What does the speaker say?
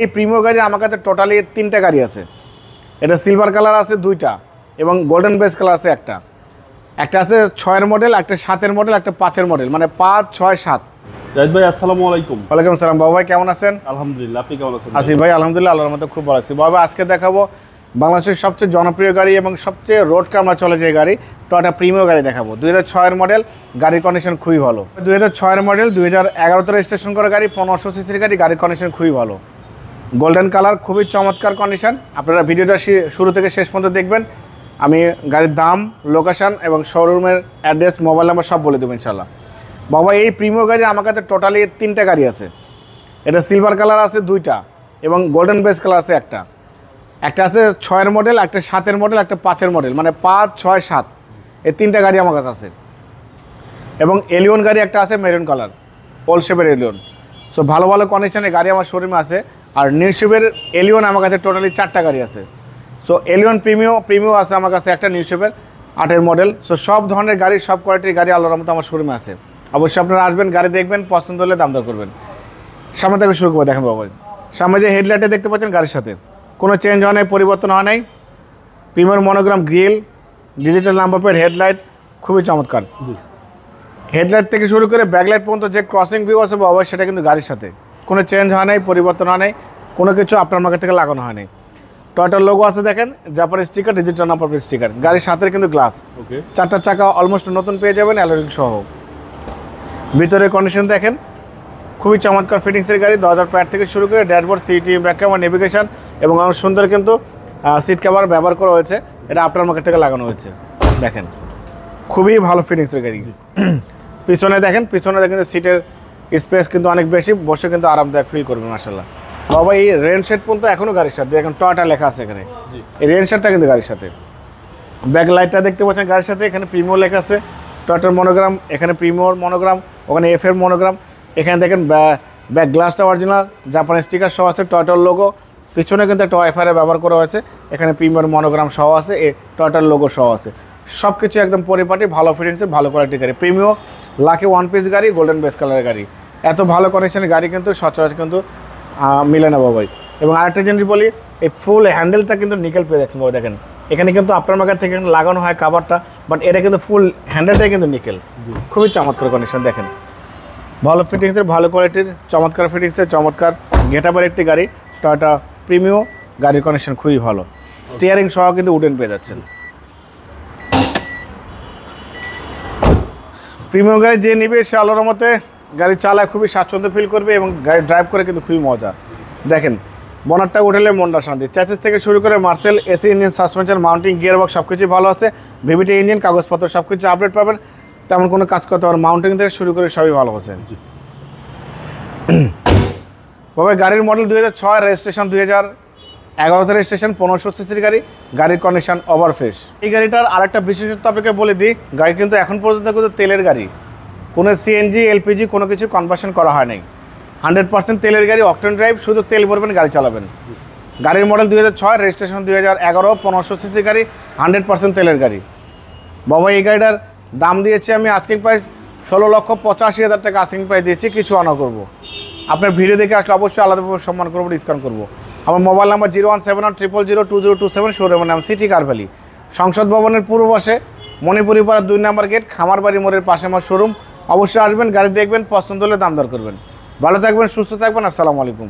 এই প্রিমিয়াম গাড়ি আমার কাছে টোটালি 3টা গাড়ি আছে। এটা সিলভার কালার আছে 2টা এবং গোল্ডেন বেস কালার আছে একটা। একটা আছে 6-এর মডেল, একটা 7-এর মডেল, একটা 5-এর মডেল, মানে 5, 6, 7। জাহিদ ভাই আসসালামু আলাইকুম। ওয়ালাইকুম সালাম। বাবা ভাই কেমন আছেন? আলহামদুলিল্লাহ, আপনি কেমন আছেন? আসিফ ভাই আলহামদুলিল্লাহ আল্লাহর মতো খুব ভালো আছি। বাবা আজকে দেখাবো বাংলাদেশের সবচেয়ে জনপ্রিয় গাড়ি এবং সবচেয়ে রোড কামরা চলে যে গাড়ি, টয়োটা প্রিমিয়াম গাড়ি দেখাবো। 2006-এর মডেল, গাড়ির কন্ডিশন খুবই ভালো। 2006-এর মডেল, 2011-তে রেজিস্ট্রেশন করা গাড়ি, 1500 সিসির গাড়ি, গাড়ির কন্ডিশন খুবই ভালো। গোল্ডেন কালার, খুবই চমৎকার কন্ডিশন। আপনারা ভিডিওটা শুরু থেকে শেষ পর্যন্ত দেখবেন। আমি গাড়ির দাম, লোকেশন এবং শোরুমের অ্যাড্রেস, মোবাইল নাম্বার সব বলে দেবো ইনশাল্লাহ। বাবা এই প্রিমিয়াম গাড়ি আমার কাছে টোটালি 3টা গাড়ি আছে। এটা সিলভার কালার আছে 2টা এবং গোল্ডেন বেস কালার আছে একটা। একটা আছে 6-এর মডেল, একটা 7-এর মডেল, একটা 5-এর মডেল, মানে 5, 6, 7। এই 3টা গাড়ি আমার কাছে আছে। এবং এলিয়ন গাড়ি একটা আছে মেরুন কালার, ওল্ড শেপের এলিয়ন। সো ভালো ভালো কন্ডিশনে গাড়ি আমার শোরুমে আছে। আর নিউ শেপের এলিয়ন আমার কাছে টোটালি 4টা গাড়ি আছে। সো এলিয়ন প্রিমিয়াম আছে আমার কাছে একটা, নিউ শেপের 8-এর মডেল। সো সব ধরনের গাড়ি, সব কোয়ালিটির গাড়ি আল্লাহর রহমতে আমার শোরুমে আছে। অবশ্যই আপনারা আসবেন, গাড়ি দেখবেন, পছন্দ হলে দাম দর করবেন। সামনে থেকে শুরু করবো। দেখেন বাবা, সামনে যে হেডলাইটে দেখতে পাচ্ছেন গাড়ির সাথে কোনো চেঞ্জ হয় নাই, পরিবর্তন হয় নাই। Premium monogram grill, digital number plate, headlight খুবই চমৎকার। হেডলাইট থেকে শুরু করে ব্যাকলাইট পর্যন্ত যে ক্রসিং ভিউ আছে বাবা, সেটা কিন্তু গাড়ির সাথে কোনো চেঞ্জ হয় নাই, পরিবর্তন হয় নাই, কোনো কিছু আপনার মার্কেট থেকে লাগানো হয় নাই। টয়োটার লোগো আছে দেখেন, জাপানের sticker, digital number plate sticker. গাড়ির সাথে কিন্তু গ্লাস, ওকে। 4টা চাকা অলমোস্ট নতুন পেয়ে যাবেন অ্যালোরিং সহ। ভিতরের কন্ডিশন দেখেন, খুবই চমৎকার ফিটিংসের গাড়ি। দরজার প্যাড থেকে শুরু করে dashboard, city, back camera, navigation এবং অনেক সুন্দর কিন্তু সিট কভার ব্যবহার করা হয়েছে। এটা আপনার মার্কেট থেকে লাগানো হয়েছে। দেখেন খুবই ভালো ফিটিংসের গাড়ি। পিছনে দেখেন সিটের স্পেস কিন্তু অনেক বেশি, বসে কিন্তু আরামদায়ক ফিল করবেন মাশাআল্লাহ। বাবা এই রেন শেড পর্যন্ত এখনও গাড়ির সাথে, দেখেন টয়োটা লেখা আছে এখানে। এই রেন শেডটা কিন্তু গাড়ির সাথে। ব্যাক লাইটটা দেখতে পাচ্ছেন গাড়ির সাথে, এখানে প্রিমিয়াম লেখা আছে, টয়োটার মনোগ্রাম, এখানে প্রিমিয়াম মনোগ্রাম, ওখানে এফের মনোগ্রাম। এখানে দেখেন ব্যাক গ্লাসটা অরিজিনাল, জাপানের স্টিকার সহ আছে, টয়োটার লোগো। পিছনে কিন্তু একটা ওয়াইফারে ব্যবহার করা হয়েছে, এখানে প্রিমিয়াম মনোগ্রাম সহ আছে, টয়োটার লোগো সহ আছে। সব কিছু একদম পরিপাটি, ভালো ফিটিংসের, ভালো কোয়ালিটির গাড়ি। প্রিমিয়াম লাখে 1 পিস গাড়ি, গোল্ডেন বেস কালারের গাড়ি। এত ভালো কন্ডিশনের গাড়ি কিন্তু সচরাচর কিন্তু মিলে না বাবাই। এবং আরেকটা জিনিস বলি, এই ফুল হ্যান্ডেলটা কিন্তু নিকেল পেয়ে যাচ্ছেন বাবা। দেখেন এখানে কিন্তু আপনার মার্কেট থেকে লাগানো হয় কাভারটা, বাট এটা কিন্তু ফুল হ্যান্ডেলটাই কিন্তু নিকেল। খুবই চমৎকার কন্ডিশন। দেখেন ভালো ফিটিংসের, ভালো কোয়ালিটির, চমৎকার ফিটিংসের, চমৎকার গেটআপের একটি গাড়ি। টয়োটা প্রিমিয়াম, গাড়ির কন্ডিশন খুবই ভালো। স্টিয়ারিং সহ কিন্তু উডেন পেয়ে যাচ্ছেন। প্রিমিয়াম গাড়ি যে নিবে সে আল্লাহর রহমতে গাড়ি চালায় খুবই স্বাচ্ছন্দ্য ফিল করবে এবং গাড়ি ড্রাইভ করে কিন্তু খুবই মজা। দেখেন বনারটা উঠলে মনটা শান্তি। চ্যাসিস থেকে শুরু করে Marcel, AC engine, suspension, mounting, gear box সব কিছুই ভালো আছে। ভিভিটি ইঞ্জিন, কাগজপত্র সব কিছু আপডেট পাবেন, তেমন কোনো কাজ করতে পারেন। মাউন্টিং থেকে শুরু করে সবই ভালো আছে। তবে গাড়ির মডেল 2006, রেজিস্ট্রেশন 2011-তে রেজিস্ট্রেশন, 1500 সিসির গাড়ি, গাড়ির কন্ডিশন ওভার ফ্রেশ। এই গাড়িটার আরেকটা বিশেষত্ব আপনাকে বলে দিই, গাড়ি কিন্তু এখন পর্যন্ত কিন্তু তেলের গাড়ি, কোনো সিএনজি, এলপিজি কোনো কিছু কনভার্সন করা হয় নাই। 100% তেলের গাড়ি, অকটেন ড্রাইভ, শুধু তেল ভরবেন, গাড়ি চালাবেন। গাড়ির মডেল 2006, রেজিস্ট্রেশন 2011, 1500 সিসি গাড়ি, 100% তেলের গাড়ি। বাবা এই গাড়িটার দাম দিয়েছি আমি আস্কিং প্রাইস 16,85,000 টাকা আস্কিং প্রাইস দিয়েছি, কিছু অনার করবো। আপনার ভিডিও দেখে আসলে অবশ্যই আলাদাভাবে সম্মান করবো, ডিসকাউন্ট করবো। আমার মোবাইল নাম্বার 01700002027, শোরুমের নাম সিটি কার ভ্যালি, সংসদ ভবনের পূর্ব পাশে, মণিপুরি পাড়া 2 নম্বর গেট, খামারবাড়ি মোড়ের পাশে আমার শোরুম। অবশ্যই আসবেন, গাড়ি দেখবেন, পছন্দ হলে দাম দর করবেন। ভালো থাকবেন, সুস্থ থাকবেন। আসসালামু আলাইকুম।